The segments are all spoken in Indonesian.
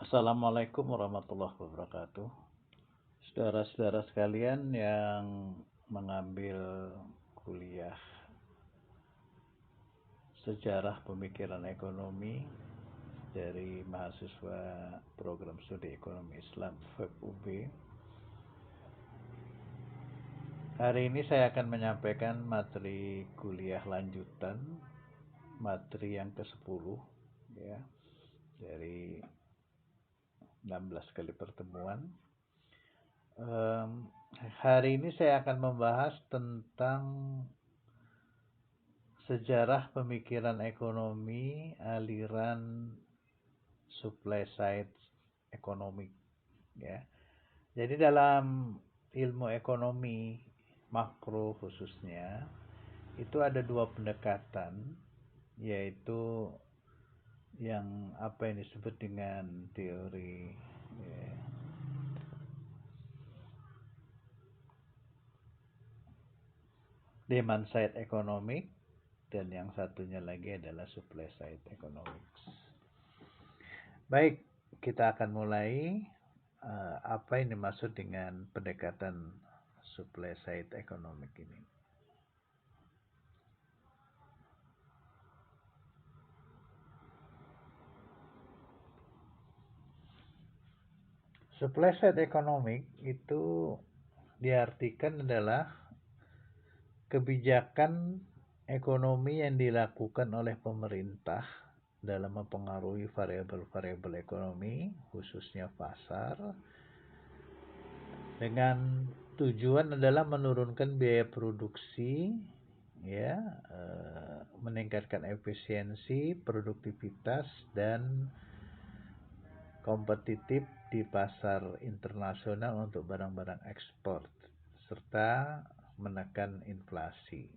Assalamualaikum warahmatullahi wabarakatuh. Saudara-saudara sekalian yang mengambil kuliah Sejarah Pemikiran Ekonomi dari mahasiswa program studi Ekonomi Islam FEB UB. Hari ini saya akan menyampaikan materi kuliah lanjutan, materi yang ke-10 ya, dari 16 kali pertemuan. Hari ini saya akan membahas tentang sejarah pemikiran ekonomi, aliran supply side ekonomi ya. Jadi dalam ilmu ekonomi makro khususnya itu ada dua pendekatan, yaitu yang apa yang disebut dengan teori ya, demand side economic, dan yang satunya lagi adalah supply side economics. Baik, kita akan mulai apa yang dimaksud dengan pendekatan supply side economic ini. Supply side economic itu diartikan adalah kebijakan ekonomi yang dilakukan oleh pemerintah dalam mempengaruhi variabel-variabel ekonomi, khususnya pasar, dengan tujuan adalah menurunkan biaya produksi, ya, meningkatkan efisiensi, produktivitas, dan kompetitif di pasar internasional untuk barang-barang ekspor, serta menekan inflasi.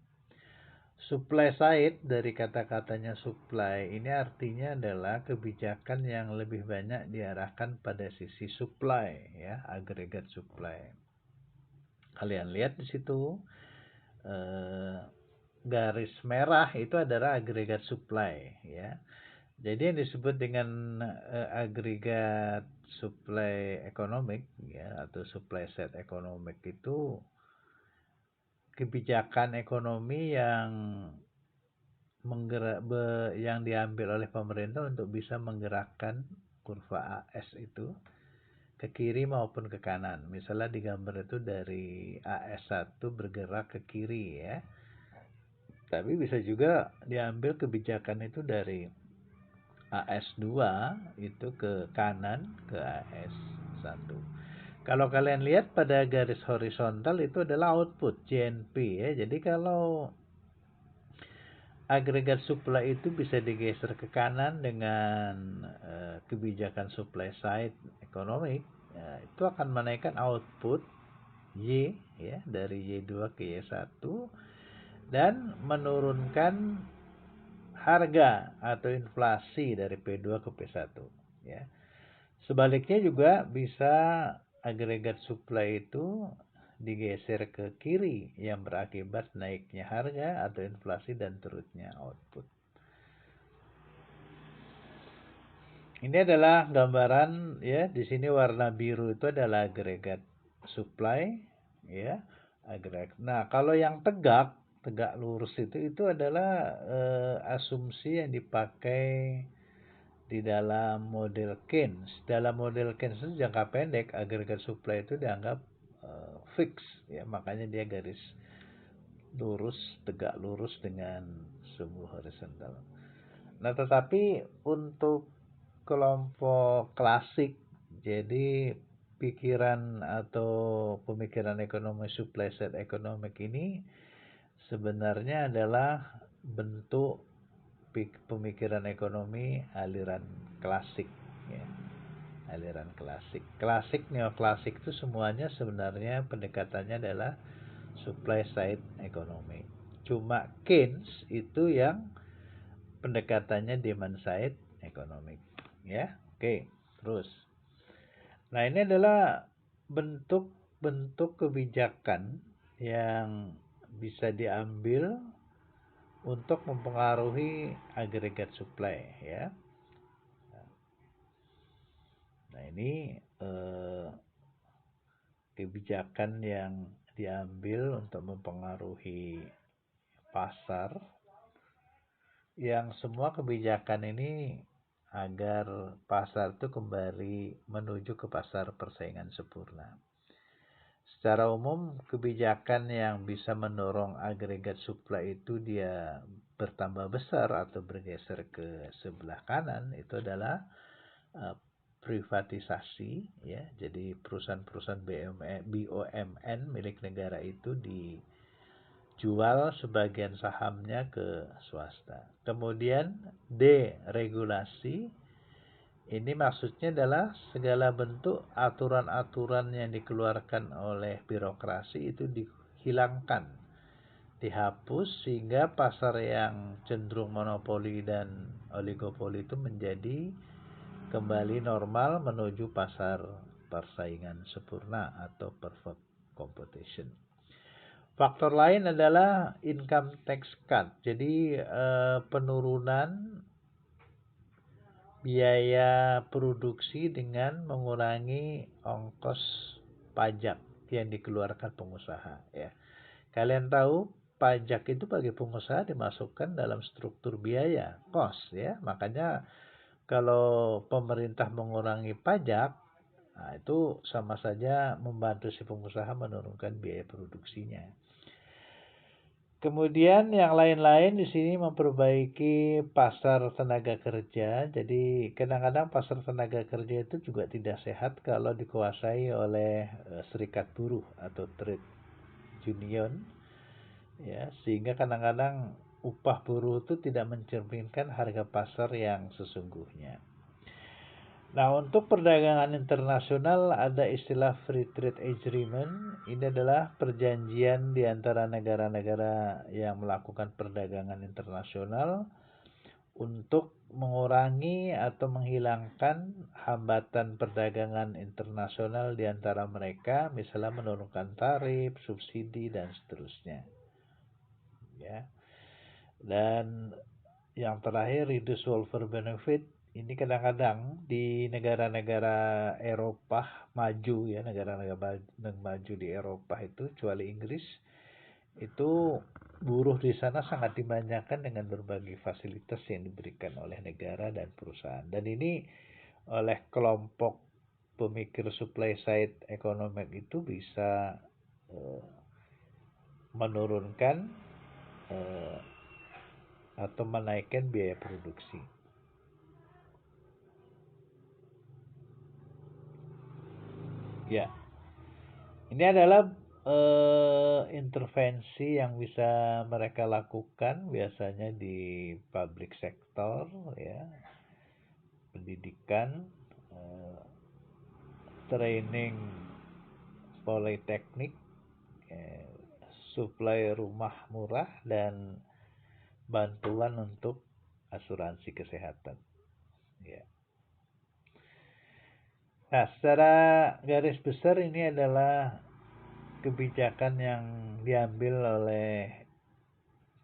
Supply side dari kata-katanya supply ini artinya adalah kebijakan yang lebih banyak diarahkan pada sisi supply, ya, agregat supply. Kalian lihat di situ garis merah itu adalah agregat supply, ya. Jadi yang disebut dengan agregat supply economic, ya, atau supply side economic itu kebijakan ekonomi yang diambil oleh pemerintah untuk bisa menggerakkan kurva AS itu ke kiri maupun ke kanan. Misalnya di gambar itu dari AS1 bergerak ke kiri, ya. Tapi bisa juga diambil kebijakan itu dari AS2 itu ke kanan ke AS1. Kalau kalian lihat pada garis horizontal itu adalah output JNP, ya. Jadi kalau agregat supply itu bisa digeser ke kanan dengan kebijakan supply side economic, ya, itu akan menaikkan output Y, ya, dari Y2 ke Y1 dan menurunkan harga atau inflasi dari P2 ke P1, ya. Sebaliknya juga bisa agregat supply itu digeser ke kiri yang berakibat naiknya harga atau inflasi dan turunnya output. Ini adalah gambaran, ya. Di sini warna biru itu adalah agregat supply, ya, agregat. Nah, kalau yang tegak lurus itu adalah asumsi yang dipakai di dalam model Keynes. Dalam model Keynes itu jangka pendek agregat supply itu dianggap fix, ya, makanya dia garis lurus, tegak lurus dengan sumbu horizontal. Nah, tetapi untuk kelompok klasik, jadi pikiran atau pemikiran ekonomi supply side economic ini sebenarnya adalah bentuk pemikiran ekonomi aliran klasik, ya. Aliran klasik. Klasik, neoklasik itu semuanya sebenarnya pendekatannya adalah supply side economy. Cuma Keynes itu yang pendekatannya demand side economic, ya. Oke, terus. Nah, ini adalah bentuk-bentuk kebijakan yang bisa diambil untuk mempengaruhi agregat supply, ya. Nah, ini kebijakan yang diambil untuk mempengaruhi pasar, yang semua kebijakan ini agar pasar itu kembali menuju ke pasar persaingan sempurna. Secara umum, kebijakan yang bisa mendorong agregat supply itu dia bertambah besar atau bergeser ke sebelah kanan itu adalah privatisasi, ya. Jadi perusahaan-perusahaan BUMN milik negara itu dijual sebagian sahamnya ke swasta. Kemudian deregulasi, ini maksudnya adalah segala bentuk aturan-aturan yang dikeluarkan oleh birokrasi itu dihilangkan, dihapus, sehingga pasar yang cenderung monopoli dan oligopoli itu menjadi kembali normal menuju pasar persaingan sempurna atau perfect competition. Faktor lain adalah income tax cut. Jadi penurunan biaya produksi dengan mengurangi ongkos pajak yang dikeluarkan pengusaha, ya. Kalian tahu pajak itu bagi pengusaha dimasukkan dalam struktur biaya, cost, ya. Makanya kalau pemerintah mengurangi pajak, nah itu sama saja membantu si pengusaha menurunkan biaya produksinya. Kemudian yang lain-lain di sini memperbaiki pasar tenaga kerja. Jadi kadang-kadang pasar tenaga kerja itu juga tidak sehat kalau dikuasai oleh serikat buruh atau trade union, ya, sehingga kadang-kadang upah buruh itu tidak mencerminkan harga pasar yang sesungguhnya. Nah, untuk perdagangan internasional ada istilah free trade agreement. Ini adalah perjanjian di antara negara-negara yang melakukan perdagangan internasional untuk mengurangi atau menghilangkan hambatan perdagangan internasional di antara mereka, misalnya menurunkan tarif, subsidi, dan seterusnya. Ya. Dan yang terakhir, reduce welfare benefit. Ini kadang-kadang di negara-negara Eropa maju, ya, negara-negara maju di Eropa itu, kecuali Inggris, itu buruh di sana sangat dimanjakan dengan berbagai fasilitas yang diberikan oleh negara dan perusahaan. Dan ini oleh kelompok pemikir supply side economic itu bisa menurunkan atau menaikkan biaya produksi. Ya, ini adalah intervensi yang bisa mereka lakukan biasanya di public sector, ya, pendidikan, training politeknik, suplai rumah murah, dan bantuan untuk asuransi kesehatan. Ya. Nah, secara garis besar ini adalah kebijakan yang diambil oleh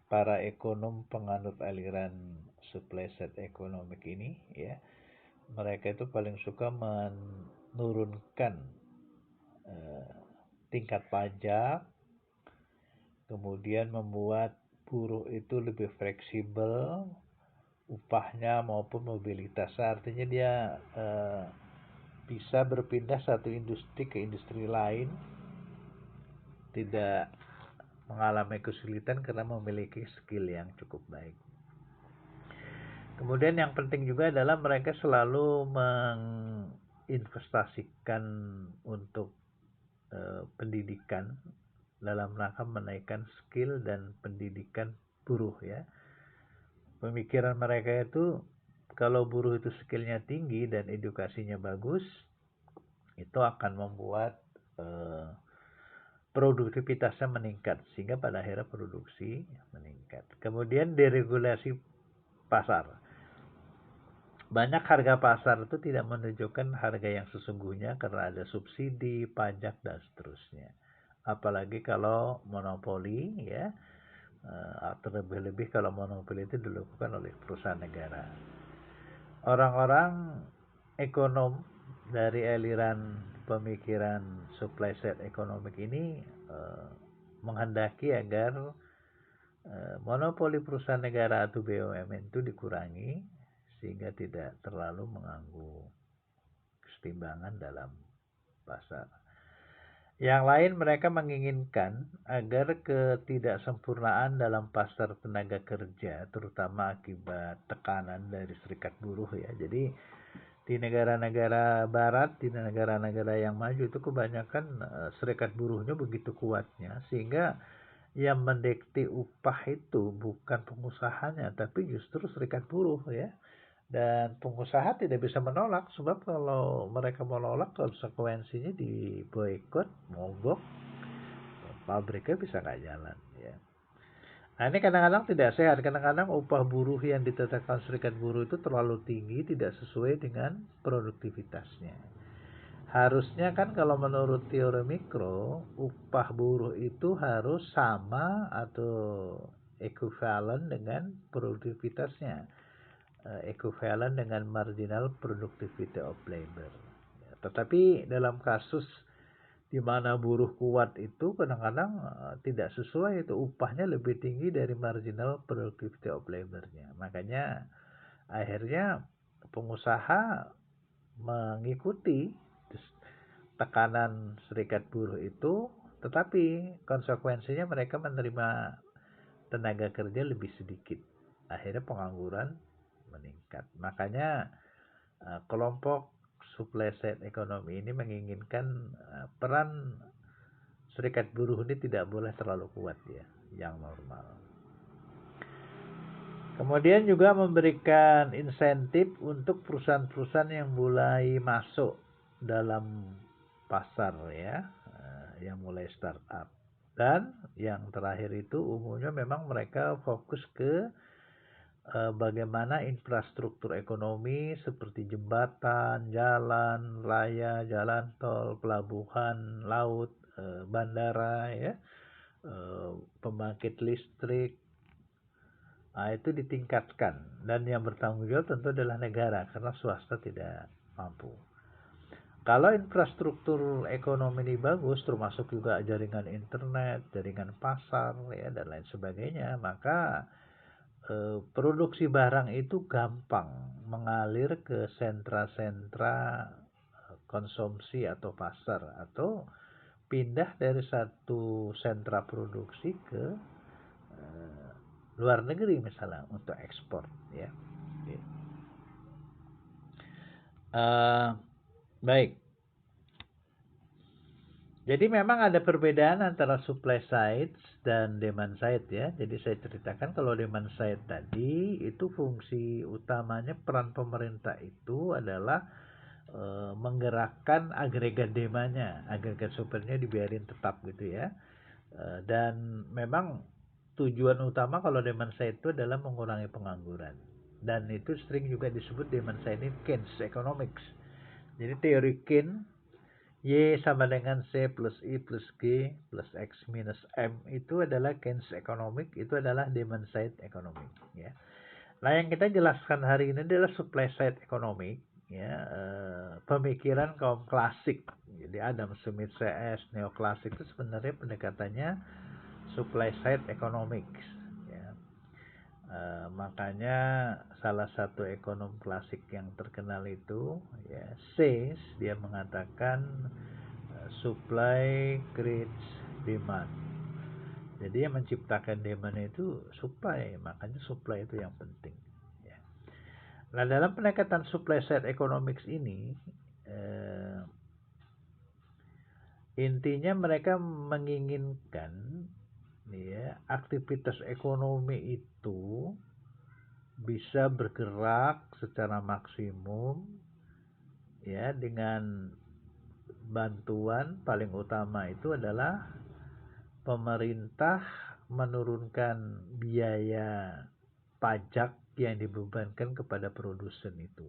para ekonom penganut aliran supply side economic ini, ya. Mereka itu paling suka menurunkan tingkat pajak, kemudian membuat buruh itu lebih fleksibel upahnya maupun mobilitas. Artinya dia bisa berpindah satu industri ke industri lain, tidak mengalami kesulitan karena memiliki skill yang cukup baik. Kemudian yang penting juga adalah mereka selalu menginvestasikan untuk pendidikan dalam rangka menaikkan skill dan pendidikan buruh, ya. Pemikiran mereka itu kalau buruh itu skillnya tinggi dan edukasinya bagus, itu akan membuat produktivitasnya meningkat, sehingga pada akhirnya produksi meningkat. Kemudian deregulasi pasar. Banyak harga pasar itu tidak menunjukkan harga yang sesungguhnya karena ada subsidi, pajak, dan seterusnya. Apalagi kalau monopoli, ya, atau lebih-lebih kalau monopoli itu dilakukan oleh perusahaan negara. Orang-orang ekonom dari aliran pemikiran supply side economic ini menghendaki agar monopoli perusahaan negara atau BUMN itu dikurangi sehingga tidak terlalu mengganggu kesetimbangan dalam pasar. Yang lain, mereka menginginkan agar ketidaksempurnaan dalam pasar tenaga kerja, terutama akibat tekanan dari serikat buruh ya. Jadi di negara-negara barat, di negara-negara yang maju itu kebanyakan serikat buruhnya begitu kuatnya, sehingga yang mendikte upah itu bukan pengusahanya, tapi justru serikat buruh ya. Dan pengusaha tidak bisa menolak, sebab kalau mereka menolak konsekuensinya di boykot, mogok, pabriknya bisa nggak jalan ya. Nah ini kadang-kadang tidak sehat, kadang-kadang upah buruh yang ditetapkan serikat buruh itu terlalu tinggi, tidak sesuai dengan produktivitasnya. Harusnya kan kalau menurut teori mikro, upah buruh itu harus sama atau ekuivalen dengan produktivitasnya, ekuivalen dengan marginal productivity of labor. Ya, tetapi dalam kasus di mana buruh kuat itu kadang-kadang tidak sesuai, itu upahnya lebih tinggi dari marginal productivity of labor-nya. Makanya akhirnya pengusaha mengikuti tekanan serikat buruh itu, tetapi konsekuensinya mereka menerima tenaga kerja lebih sedikit. Akhirnya pengangguran meningkat. Makanya kelompok supply side ekonomi ini menginginkan peran serikat buruh ini tidak boleh terlalu kuat ya, yang normal. Kemudian juga memberikan insentif untuk perusahaan-perusahaan yang mulai masuk dalam pasar ya, yang mulai startup. Dan yang terakhir itu umumnya memang mereka fokus ke bagaimana infrastruktur ekonomi seperti jembatan, jalan raya, jalan tol, pelabuhan laut, bandara ya, pembangkit listrik. Nah, itu ditingkatkan, dan yang bertanggung jawab tentu adalah negara karena swasta tidak mampu. Kalau infrastruktur ekonomi ini bagus, termasuk juga jaringan internet, jaringan pasar ya dan lain sebagainya, maka produksi barang itu gampang mengalir ke sentra-sentra konsumsi atau pasar, atau pindah dari satu sentra produksi ke luar negeri misalnya untuk ekspor ya. Baik. Jadi memang ada perbedaan antara supply side dan demand side ya. Jadi saya ceritakan kalau demand side tadi itu fungsi utamanya peran pemerintah itu adalah menggerakkan agregat demandnya, agregat supplinya dibiarin tetap gitu ya. Dan memang tujuan utama kalau demand side itu adalah mengurangi pengangguran. Dan itu sering juga disebut demand side ini Keynes economics. Jadi teori Keynes, Y sama dengan C plus I plus G plus X minus M itu adalah Keynes economic, itu adalah demand side economic ya. Nah yang kita jelaskan hari ini adalah supply side economic ya, pemikiran kaum klasik. Jadi Adam Smith CS neoklasik itu sebenarnya pendekatannya supply side economics ya. Makanya salah satu ekonom klasik yang terkenal itu ya Sayles, dia mengatakan supply creates demand. Jadi yang menciptakan demand itu supply, makanya supply itu yang penting ya. Nah dalam pendekatan supply side economics ini intinya mereka menginginkan ya aktivitas ekonomi itu bisa bergerak secara maksimum ya, dengan bantuan paling utama itu adalah pemerintah menurunkan biaya pajak yang dibebankan kepada produsen itu.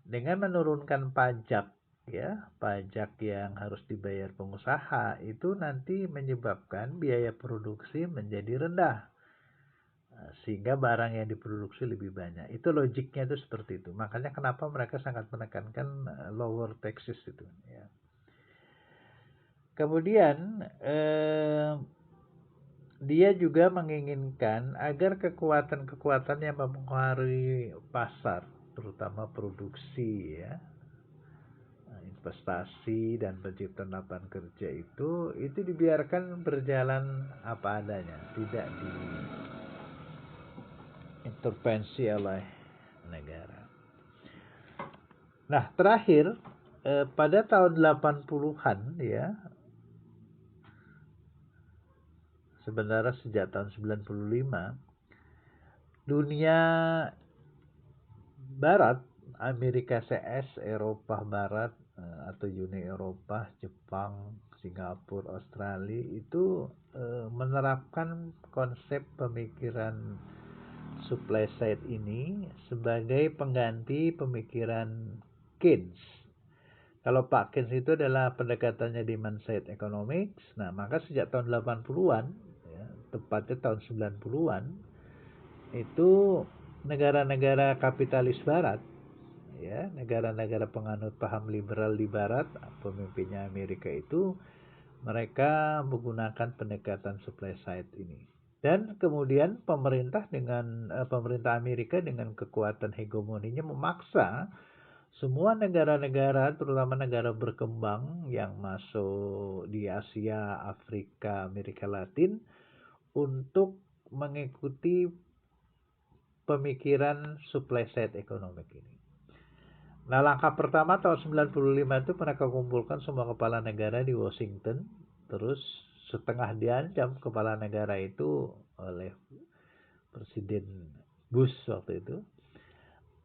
Dengan menurunkan pajak ya, pajak yang harus dibayar pengusaha itu nanti menyebabkan biaya produksi menjadi rendah. sehingga barang yang diproduksi lebih banyak. Itu logiknya itu seperti itu. Makanya kenapa mereka sangat menekankan lower taxes itu. Ya. Kemudian dia juga menginginkan agar kekuatan-kekuatan yang mempengaruhi pasar, terutama produksi, ya, investasi dan penciptaan lapangan kerja itu dibiarkan berjalan apa adanya, tidak diintervensi oleh negara. Nah, terakhir pada tahun 80-an, ya, sebenarnya sejak tahun 95, dunia Barat, Amerika CS, Eropa Barat atau Uni Eropa, Jepang, Singapura, Australia itu menerapkan konsep pemikiran supply side ini sebagai pengganti pemikiran Keynes. Kalau Pak Keynes itu adalah pendekatannya demand side economics. Nah, maka sejak tahun 80-an, ya, tepatnya tahun 90-an, itu negara-negara kapitalis barat, ya, negara-negara penganut paham liberal di barat, pemimpinnya Amerika itu, mereka menggunakan pendekatan supply side ini. Dan kemudian pemerintah Amerika dengan kekuatan hegemoninya memaksa semua negara-negara, terutama negara berkembang yang masuk di Asia, Afrika, Amerika Latin, untuk mengikuti pemikiran supply side economic ini. Nah, langkah pertama tahun 95 itu mereka kumpulkan semua kepala negara di Washington, terus setengah diancam kepala negara itu oleh Presiden Bush waktu itu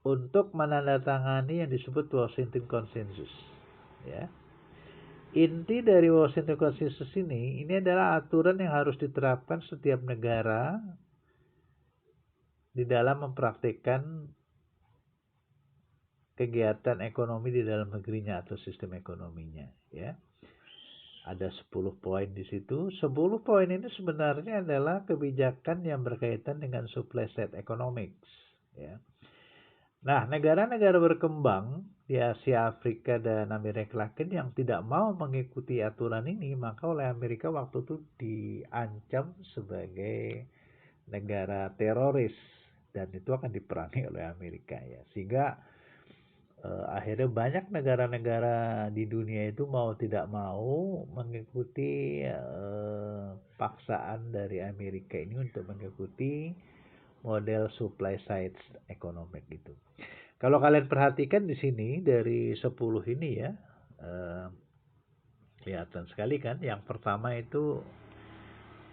untuk menandatangani yang disebut Washington Consensus, ya. Inti dari Washington Consensus ini adalah aturan yang harus diterapkan setiap negara di dalam mempraktikkan kegiatan ekonomi di dalam negerinya atau sistem ekonominya, ya. Ada 10 poin di situ. 10 poin ini sebenarnya adalah kebijakan yang berkaitan dengan supply side economics, ya. Nah, negara-negara berkembang di Asia, Afrika, dan Amerika Latin yang tidak mau mengikuti aturan ini, maka oleh Amerika waktu itu diancam sebagai negara teroris, dan itu akan diperangi oleh Amerika, ya. Sehingga akhirnya banyak negara-negara di dunia itu mau tidak mau mengikuti paksaan dari Amerika ini untuk mengikuti model supply side economic itu. Kalau kalian perhatikan di sini dari 10 ini, ya, kelihatan sekali kan. Yang pertama itu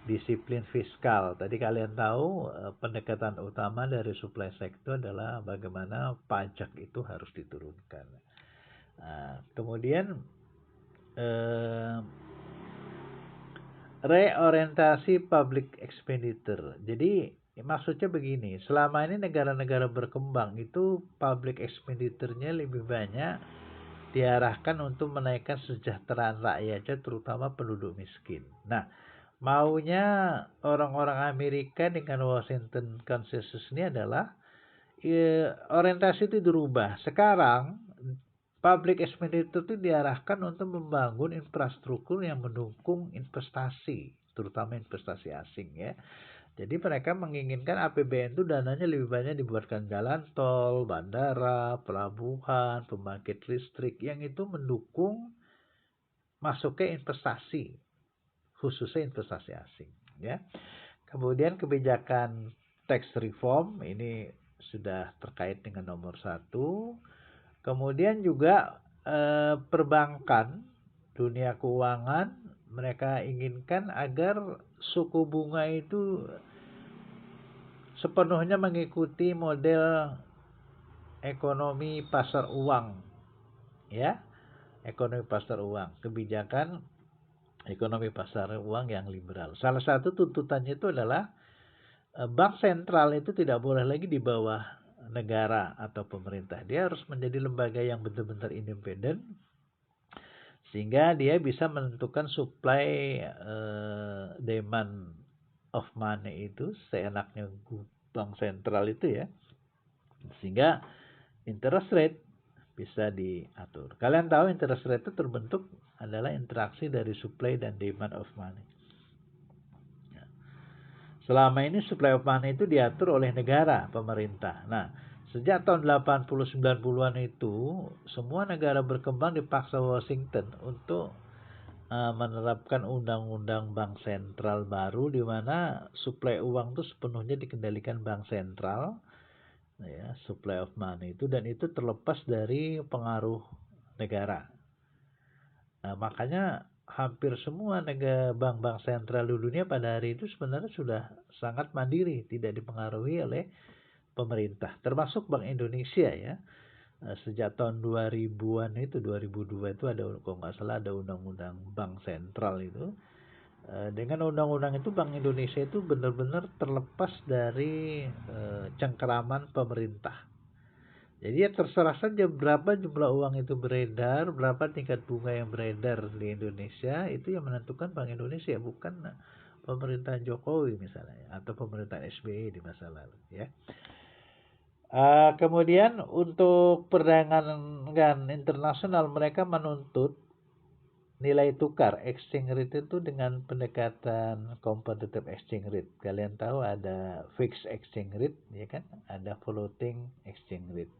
disiplin fiskal. Tadi kalian tahu pendekatan utama dari supply side itu adalah bagaimana pajak itu harus diturunkan. Kemudian reorientasi public expenditure. Jadi maksudnya begini, selama ini negara-negara berkembang itu public expenditure-nya lebih banyak diarahkan untuk menaikkan kesejahteraan rakyatnya, terutama penduduk miskin. Nah, maunya orang-orang Amerika dengan Washington Consensus ini adalah orientasi itu dirubah. Sekarang public expenditure itu diarahkan untuk membangun infrastruktur yang mendukung investasi, terutama investasi asing, ya. Jadi mereka menginginkan APBN itu dananya lebih banyak dibuatkan jalan tol, bandara, pelabuhan, pembangkit listrik, yang itu mendukung masuknya investasi, khususnya investasi asing, ya. Kemudian kebijakan tax reform ini sudah terkait dengan nomor 1. Kemudian juga perbankan, dunia keuangan, mereka inginkan agar suku bunga itu sepenuhnya mengikuti model ekonomi pasar uang, ya. Ekonomi pasar uang, kebijakan ekonomi pasar uang yang liberal. Salah satu tuntutannya itu adalah bank sentral itu tidak boleh lagi di bawah negara atau pemerintah. Dia harus menjadi lembaga yang benar-benar independen, sehingga dia bisa menentukan supply demand of money itu seenaknya bank sentral itu ya, sehingga interest rate bisa diatur. Kalian tahu interest rate itu terbentuk adalah interaksi dari supply dan demand of money. Selama ini supply of money itu diatur oleh negara, pemerintah. Nah, sejak tahun 80 90-an itu, semua negara berkembang dipaksa Washington untuk menerapkan undang-undang bank sentral baru, di mana suplai uang itu sepenuhnya dikendalikan bank sentral, ya, supply of money itu, dan itu terlepas dari pengaruh negara. Nah, makanya hampir semua negara bank-bank sentral di dunia pada hari itu sebenarnya sudah sangat mandiri, tidak dipengaruhi oleh pemerintah, termasuk Bank Indonesia ya. Sejak tahun 2000-an itu, 2002 itu ada, kalau nggak salah, ada undang-undang bank sentral itu. Dengan undang-undang itu Bank Indonesia itu benar-benar terlepas dari cengkeraman pemerintah. Jadi ya terserah saja berapa jumlah uang itu beredar, berapa tingkat bunga yang beredar di Indonesia, itu yang menentukan Bank Indonesia, bukan pemerintahan Jokowi misalnya, atau pemerintahan SBY di masa lalu ya. Kemudian untuk perdagangan internasional, mereka menuntut nilai tukar exchange rate itu dengan pendekatan competitive exchange rate. Kalian tahu ada fixed exchange rate, ya kan? Ada floating exchange rate.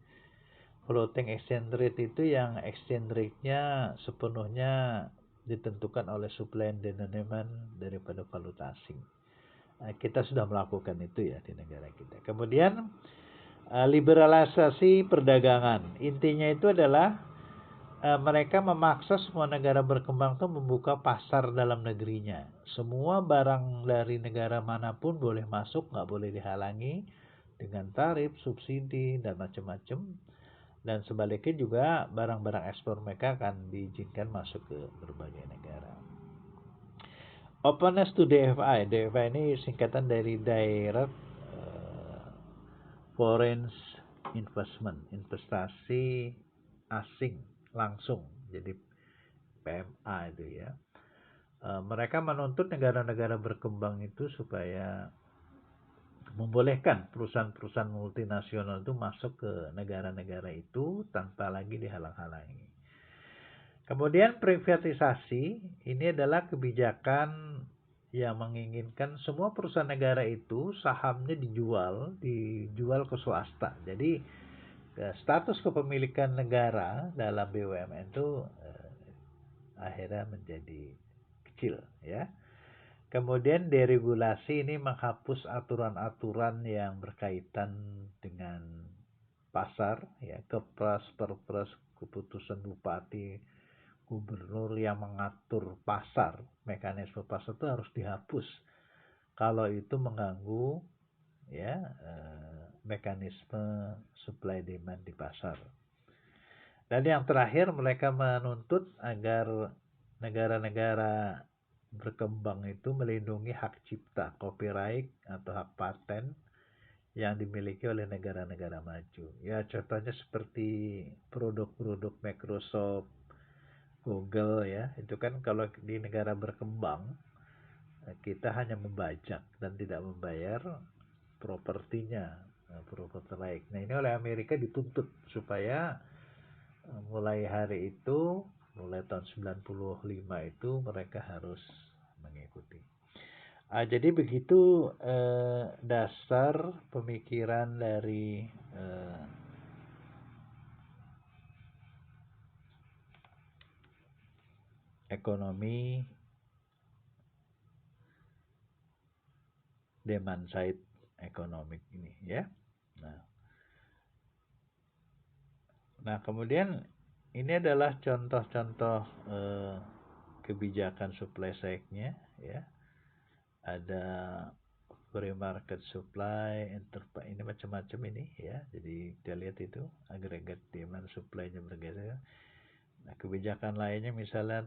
Floating exchange rate itu yang exchange rate-nya sepenuhnya ditentukan oleh supply and demand daripada valuta asing. Kita sudah melakukan itu ya di negara kita. Kemudian liberalisasi perdagangan. Intinya itu adalah mereka memaksa semua negara berkembang itu membuka pasar dalam negerinya. Semua barang dari negara manapun boleh masuk, nggak boleh dihalangi dengan tarif, subsidi, dan macam-macam. Dan sebaliknya juga barang-barang ekspor mereka akan diizinkan masuk ke berbagai negara. Openness to DFI. DFI ini singkatan dari Direct Foreign Investment, investasi asing langsung, jadi PMA itu ya. Mereka menuntut negara-negara berkembang itu supaya membolehkan perusahaan-perusahaan multinasional itu masuk ke negara-negara itu tanpa lagi dihalang-halangi. Kemudian privatisasi ini adalah kebijakan yang menginginkan semua perusahaan negara itu sahamnya dijual ke swasta. Jadi status kepemilikan negara dalam BUMN itu akhirnya menjadi kecil ya. Kemudian deregulasi ini menghapus aturan-aturan yang berkaitan dengan pasar ya, kepres, perpres, keputusan bupati, gubernur yang mengatur pasar, mekanisme pasar itu harus dihapus kalau itu mengganggu ya mekanisme supply demand di pasar. Dan yang terakhir, mereka menuntut agar negara-negara berkembang itu melindungi hak cipta, copyright atau hak paten yang dimiliki oleh negara-negara maju. Ya, contohnya seperti produk-produk Microsoft, Google ya, itu kan kalau di negara berkembang kita hanya membajak dan tidak membayar propertinya, property right. Nah, ini oleh Amerika dituntut supaya mulai hari itu, mulai tahun 95 itu mereka harus mengikuti. Jadi begitu dasar pemikiran dari ekonomi demand side economic ini ya. Nah kemudian ini adalah contoh-contoh kebijakan supply side-nya ya. Ada free market supply, ini macam-macam ini ya. Jadi kita lihat itu agregat demand supply-nya bergeser. Nah kebijakan lainnya misalnya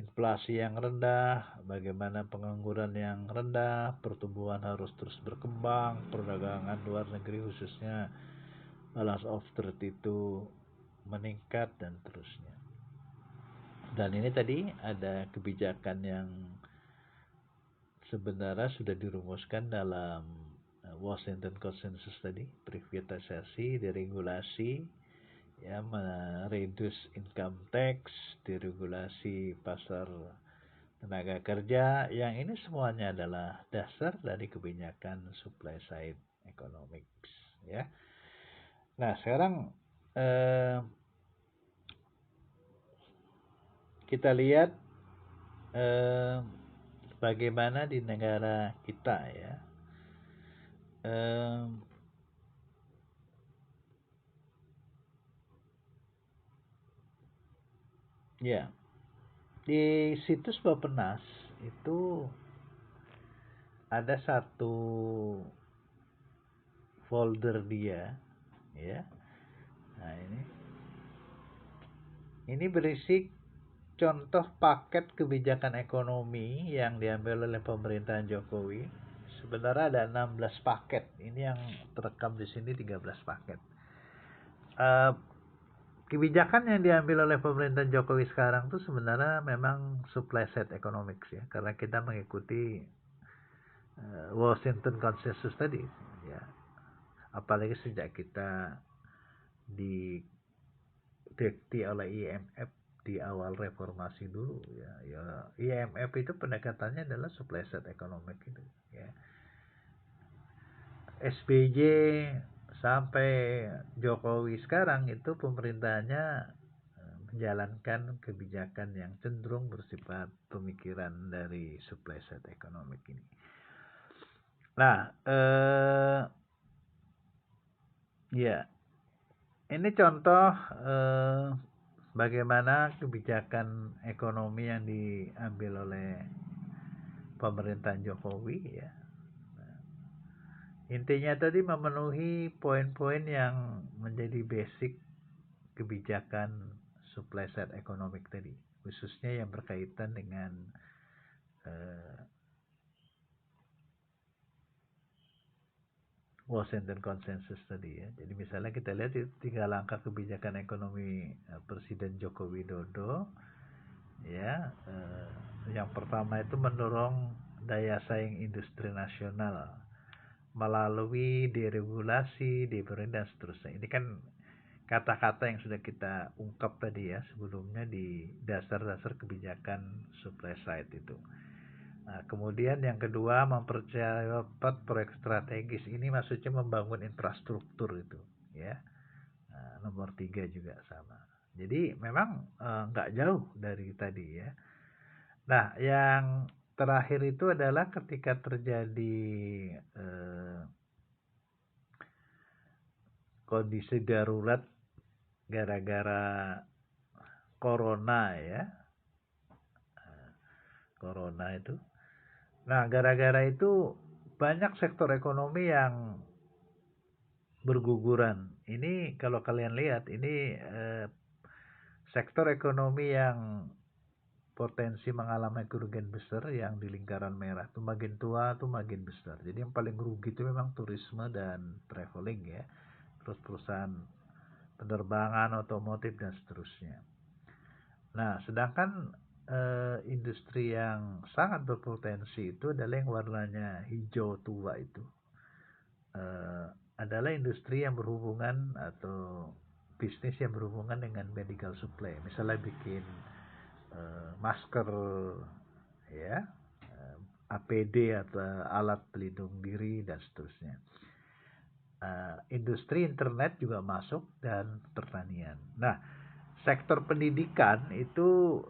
inflasi yang rendah, bagaimana pengangguran yang rendah, pertumbuhan harus terus berkembang, perdagangan luar negeri khususnya balance of trade itu meningkat dan terusnya. Dan ini tadi ada kebijakan yang sebenarnya sudah dirumuskan dalam Washington Consensus tadi, privatisasi, deregulasi, ya, mereduce income tax, deregulasi pasar tenaga kerja, yang ini semuanya adalah dasar dari kebijakan supply side economics, ya. Nah, sekarang kita lihat bagaimana di negara kita, ya. Ya, di situs Bappenas itu ada satu folder dia, ya. Nah, ini berisi contoh paket kebijakan ekonomi yang diambil oleh pemerintahan Jokowi. Sebenarnya ada 16 paket. Ini yang terekam di sini 13 paket. Kebijakan yang diambil oleh pemerintahan Jokowi sekarang tuh sebenarnya memang supply side economics, ya, karena kita mengikuti Washington Consensus tadi, ya. Apalagi sejak kita didekti oleh IMF di awal reformasi dulu, ya. IMF itu pendekatannya adalah supply side economic itu, ya. SBY sampai Jokowi sekarang itu pemerintahnya menjalankan kebijakan yang cenderung bersifat pemikiran dari supply side economic ini. Nah, ya, ini contoh bagaimana kebijakan ekonomi yang diambil oleh pemerintahan Jokowi, ya. Intinya tadi memenuhi poin-poin yang menjadi basic kebijakan supply side economic tadi, khususnya yang berkaitan dengan Washington Consensus tadi, ya. Jadi misalnya kita lihat 3 langkah kebijakan ekonomi Presiden Joko Widodo, ya. Yang pertama itu mendorong daya saing industri nasional melalui deregulasi, dan seterusnya. Ini kan kata-kata yang sudah kita ungkap tadi, ya, sebelumnya di dasar-dasar kebijakan supply side itu. Nah, kemudian yang kedua, mempercepat proyek strategis. Ini maksudnya membangun infrastruktur itu, ya. Nah, nomor 3 juga sama. Jadi memang nggak jauh dari tadi, ya. Nah, yang terakhir itu adalah ketika terjadi kondisi darurat gara-gara corona, ya. Corona itu. Nah, gara-gara itu banyak sektor ekonomi yang berguguran. Ini kalau kalian lihat, ini sektor ekonomi yang potensi mengalami kerugian besar yang di lingkaran merah tuh makin tua tuh makin besar. Jadi yang paling rugi itu memang turisme dan traveling, ya. Terus perusahaan penerbangan, otomotif dan seterusnya. Nah, sedangkan industri yang sangat berpotensi itu adalah yang warnanya hijau tua itu. Adalah industri yang berhubungan atau bisnis yang berhubungan dengan medical supply. Misalnya bikin masker, ya, APD atau alat pelindung diri dan seterusnya. Industri internet juga masuk dan pertanian. Nah, sektor pendidikan itu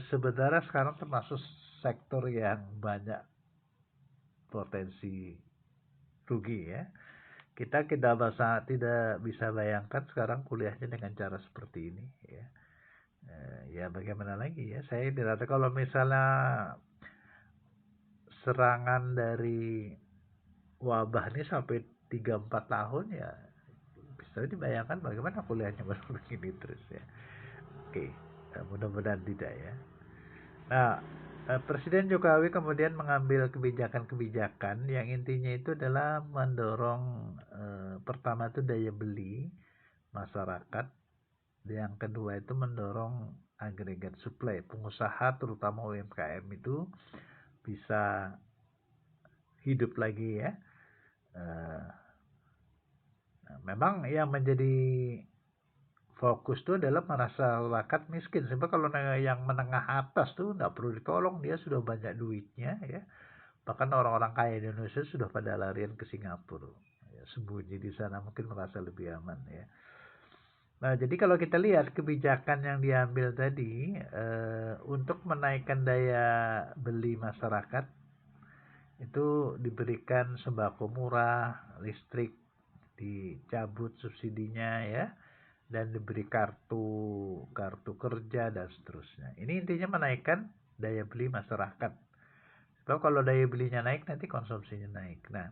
sebenarnya sekarang termasuk sektor yang banyak potensi rugi, ya. Kita tidak bisa bayangkan sekarang kuliahnya dengan cara seperti ini, ya. Ya bagaimana lagi, ya. Saya tidak tahu kalau misalnya serangan dari wabah ini sampai 3-4 tahun, ya bisa dibayangkan bagaimana kuliahnya baru begini terus, ya. Oke, mudah-mudahan tidak, ya. Nah, Presiden Jokowi kemudian mengambil kebijakan-kebijakan yang intinya itu adalah mendorong pertama itu daya beli masyarakat, yang kedua itu mendorong agregat supply, pengusaha terutama UMKM itu bisa hidup lagi, ya. Eh, nah, memang yang menjadi fokus itu adalah masyarakat miskin. Sebab kalau yang menengah atas tuh nggak perlu ditolong, dia sudah banyak duitnya ya. Bahkan orang-orang kaya di Indonesia sudah pada larian ke Singapura, ya, sembunyi di sana mungkin merasa lebih aman ya. Nah, jadi kalau kita lihat kebijakan yang diambil tadi untuk menaikkan daya beli masyarakat, itu diberikan sembako murah, listrik dicabut subsidinya ya, dan diberi kartu kartu kerja dan seterusnya. Ini intinya menaikkan daya beli masyarakat. Sebab kalau daya belinya naik nanti konsumsinya naik. Nah,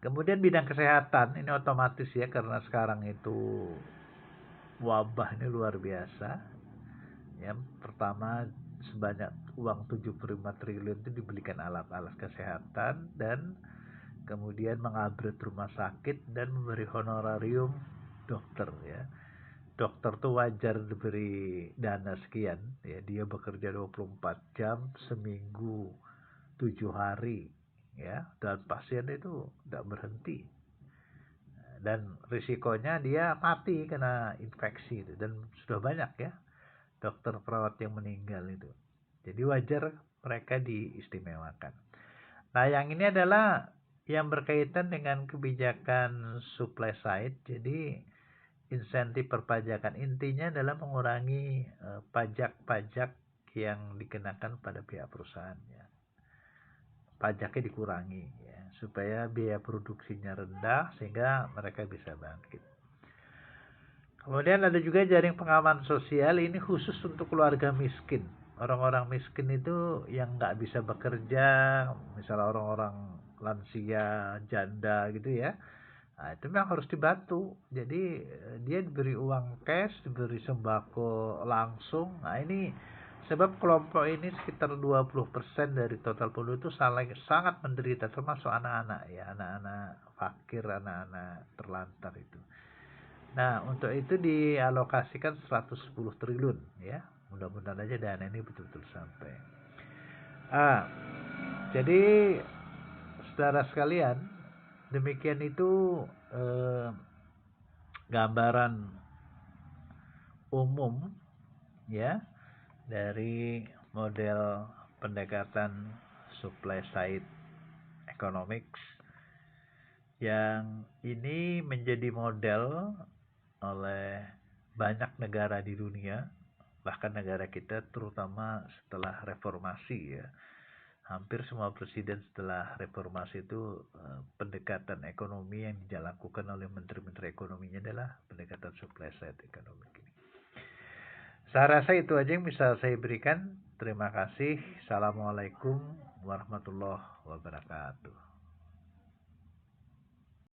kemudian bidang kesehatan ini otomatis ya, karena sekarang itu wabah ini luar biasa. Ya, pertama sebanyak uang 75 triliun itu dibelikan alat-alat kesehatan dan kemudian mengupgrade rumah sakit dan memberi honorarium dokter ya. Dokter tuh wajar diberi dana sekian ya, dia bekerja 24 jam seminggu 7 hari ya, dan pasien itu tidak berhenti dan risikonya dia mati kena infeksi itu, dan sudah banyak ya dokter perawat yang meninggal itu. Jadi wajar mereka diistimewakan. Nah, yang ini adalah yang berkaitan dengan kebijakan supply side. Jadi insentif perpajakan intinya adalah mengurangi pajak-pajak yang dikenakan pada pihak perusahaan ya. Pajaknya dikurangi ya, supaya biaya produksinya rendah sehingga mereka bisa bangkit. Kemudian ada juga jaring pengaman sosial, ini khusus untuk keluarga miskin. Orang-orang miskin itu yang nggak bisa bekerja, misalnya orang-orang lansia, janda gitu ya. Nah, itu memang harus dibantu. Jadi dia diberi uang cash, diberi sembako langsung. Nah, ini sebab kelompok ini sekitar 20% dari total penduduk itu sangat menderita, termasuk anak-anak ya, anak-anak fakir, anak-anak terlantar itu. Nah, untuk itu dialokasikan 110 triliun ya. Mudah-mudahan aja dana ini betul-betul sampai. Jadi saudara sekalian, demikian itu gambaran umum ya dari model pendekatan supply side economics yang ini menjadi model oleh banyak negara di dunia, bahkan negara kita terutama setelah reformasi ya. Hampir semua presiden setelah reformasi itu pendekatan ekonomi yang dilakukan oleh menteri-menteri ekonominya adalah pendekatan supply side economic ini. Saya rasa itu aja yang bisa saya berikan. Terima kasih. Assalamualaikum warahmatullahi wabarakatuh.